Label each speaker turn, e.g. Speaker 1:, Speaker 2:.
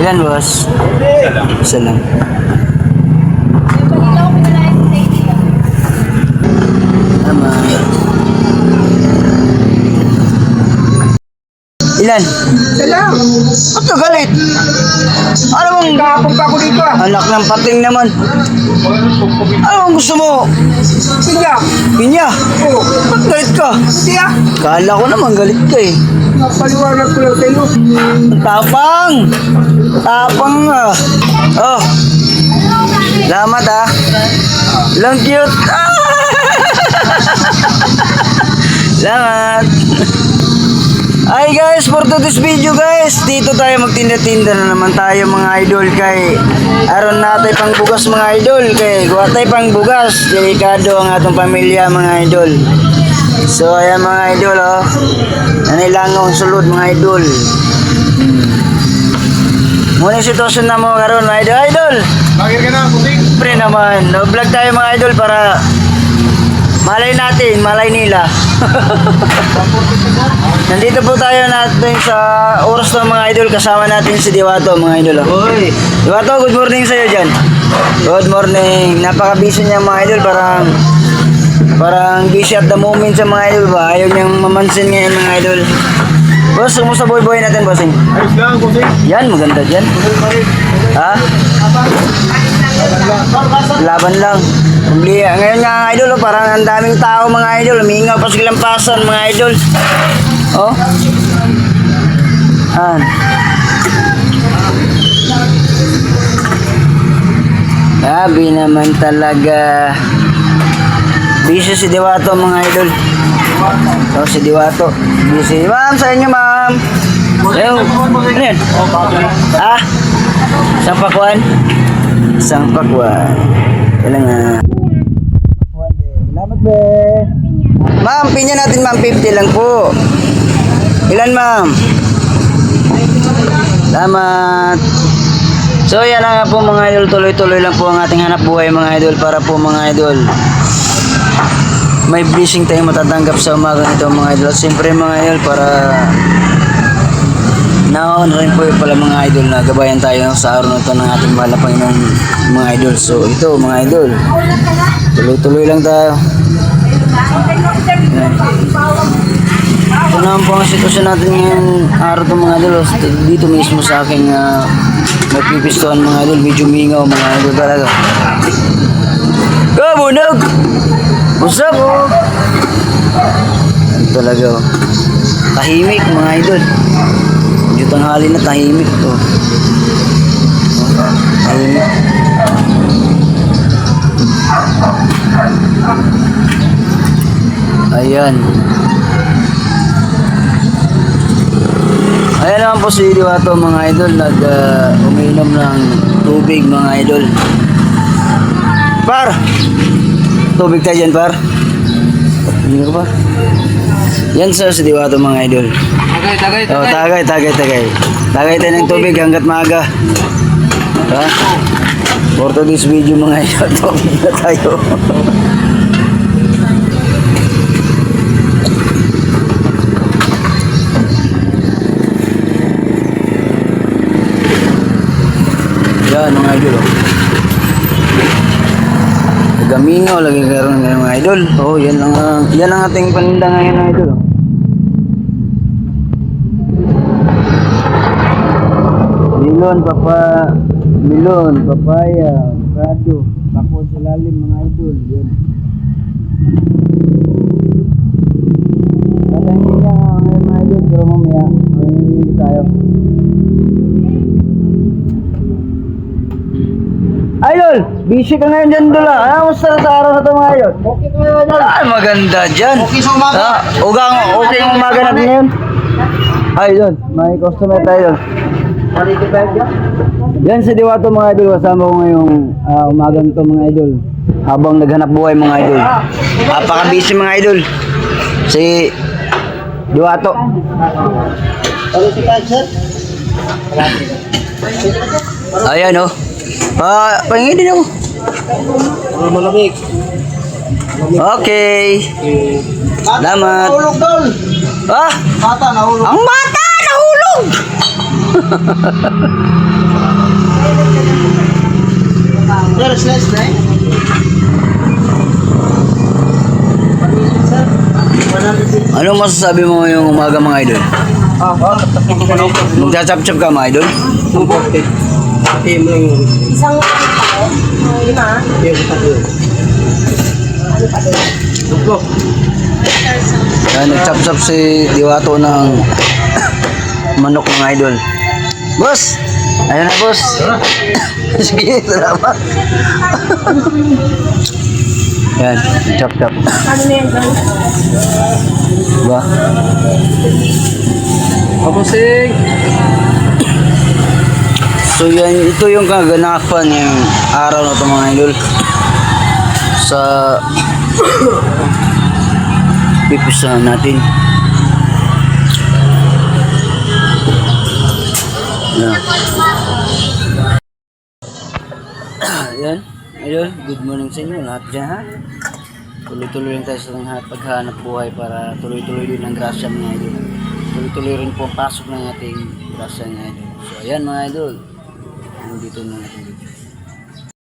Speaker 1: Ilan, boss? Isa lang. Tama. Ilan?
Speaker 2: Salam.
Speaker 1: Ba't ka galit? Ano bang...
Speaker 2: Kahapon pa ako dito ah.
Speaker 1: Anak ng pating naman. Ano bang gusto mo?
Speaker 2: Sige.
Speaker 1: Pinya?
Speaker 2: Oo.
Speaker 1: Ba't galit ka?
Speaker 2: Hindi ah.
Speaker 1: Kala ko naman galit ka eh.
Speaker 2: Paliwanag ko lang sa'yo.
Speaker 1: Tapang! Tapang nga. Oh. Salamat ah. Lang cute. Ah! Salamat. Hi guys, for today's video guys, dito tayo magtinda-tinda na naman tayo mga idol kay aron natay pang bugas mga idol kay guwa tay pang bugas, delikado ang atong pamilya mga idol. So ayan mga idol oh. Nanilangong sulod mga idol. Muna yung sitwasyon na mo karon mga idol. Idol!
Speaker 2: Bakit ka na, puting?
Speaker 1: Pre naman, no-vlog tayo mga idol para malay natin, malay nila. Nandito po tayo natin sa oras ng mga idol. Kasama natin si Diwato mga idol. Oy. Diwato, good morning sa'yo dyan. Good morning. Napaka-busy niya mga idol. Parang busy at the moment sa mga idol ba. Ayaw niyang mamansin ngayon mga idol. Boss, kumusta boy natin bossing?
Speaker 2: Ayos lang, puting.
Speaker 1: Yan, maganda dyan. Ha? Laban lang. Ngayon nga idol, parang ang daming tao mga idol. Humingaw pa silang pasan mga idol. Oh. An. Sabi naman talaga. Busy si Diwato mga idol. Oh, si Diwato. Busy. Ma'am, sa inyo ma'am. Ano yan? Ah? Isang pakuan? Isang pakuan. Kailan nga. Salamat be. Ma'am, pinya natin ma'am, 50 lang po. Ilan ma'am? Salamat. So yan na nga po mga idol, tuloy-tuloy lang po ang ating hanap buhay mga idol para po mga idol. May blessing tayong matatanggap sa umaga nito mga idol. At siyempre mga idol para naon rin po pala mga idol na gabayan tayo sa araw na ito ng ating mahal na Panginoon mga idol. So ito mga idol, tuloy-tuloy lang tayo. Ito naman po ang sitwasyon natin ngayon araw ito mga idol. Dito mismo sa aking magpipistuhan mga idol. Medyo mingaw mga idol talaga. Kabunog! Usap! Talaga oh. Tahimik mga idol. Medyo tanghali na tahimik oh. Tahimik. Ayan. Ayan naman po si Diwato mga idol. Umiinom ng tubig mga idol. Par! Tubig tayo dyan par. Hindi ka pa. Yan sa si Diwato mga idol.
Speaker 2: Tagay.
Speaker 1: Oh, tagay. Tagay tayo ng tubig hanggat maaga. Ha? For today's video mga idol, tubig na tayo. Yan mga idol oh. Gamingaw lagi karon ng mga idol. Oh, yan ang ating paninda ngayon mga idol. Milon, papaya, avocado, bako sa lalim mga idol. Yan. Tatay niya ngayon mga idol, pero mamaya hindi tayo. Idol, busy ka ngayon dyan doon lang. Ano mo sa araw na ito mga idol?
Speaker 2: Okay ka na dyan.
Speaker 1: Ay, maganda dyan.
Speaker 2: Okay sa umaga.
Speaker 1: Okay ang umaga natin ngayon. Idol, may customer tayo. Yan si Diwato mga idol. Kasama ko ngayong umaga nito mga idol. Habang naghanap buhay mga idol. Napaka-busy mga idol. Si Diwato. Ayan oh. Pahingin din ako.
Speaker 2: Malamig.
Speaker 1: Okay. Salamat.
Speaker 2: Nahulog doon.
Speaker 1: Ah,
Speaker 2: Bata, nahulog.
Speaker 1: ang bata nahulog.
Speaker 2: Sir, slice na eh.
Speaker 1: Anong masasabi mo yung umaga mga idol? Magsa-chop-chop ka mga idol?
Speaker 3: Isang ako, lima.
Speaker 1: Yan, nag-chop-chop si Diwato ng manok mga idol. Boss! Ayan na boss. Sige, salamat. Yan, chop-chop.
Speaker 3: Ano na yan, John?
Speaker 1: Diba?
Speaker 2: Kapusing!
Speaker 1: So yan, ito yung kaganapan yung araw na ito mga idol. Sa pipisahan natin. Yan. Yan. Ayun, good morning sa inyo lahat dyan ha. Tuloy-tuloy lang tayo sa paghanap buhay para tuloy-tuloy din ang grasya mga idol. Tuloy-tuloy rin po ang pasok ng ating grasya mga idol. So ayan mga idol. Nandito na natin dito.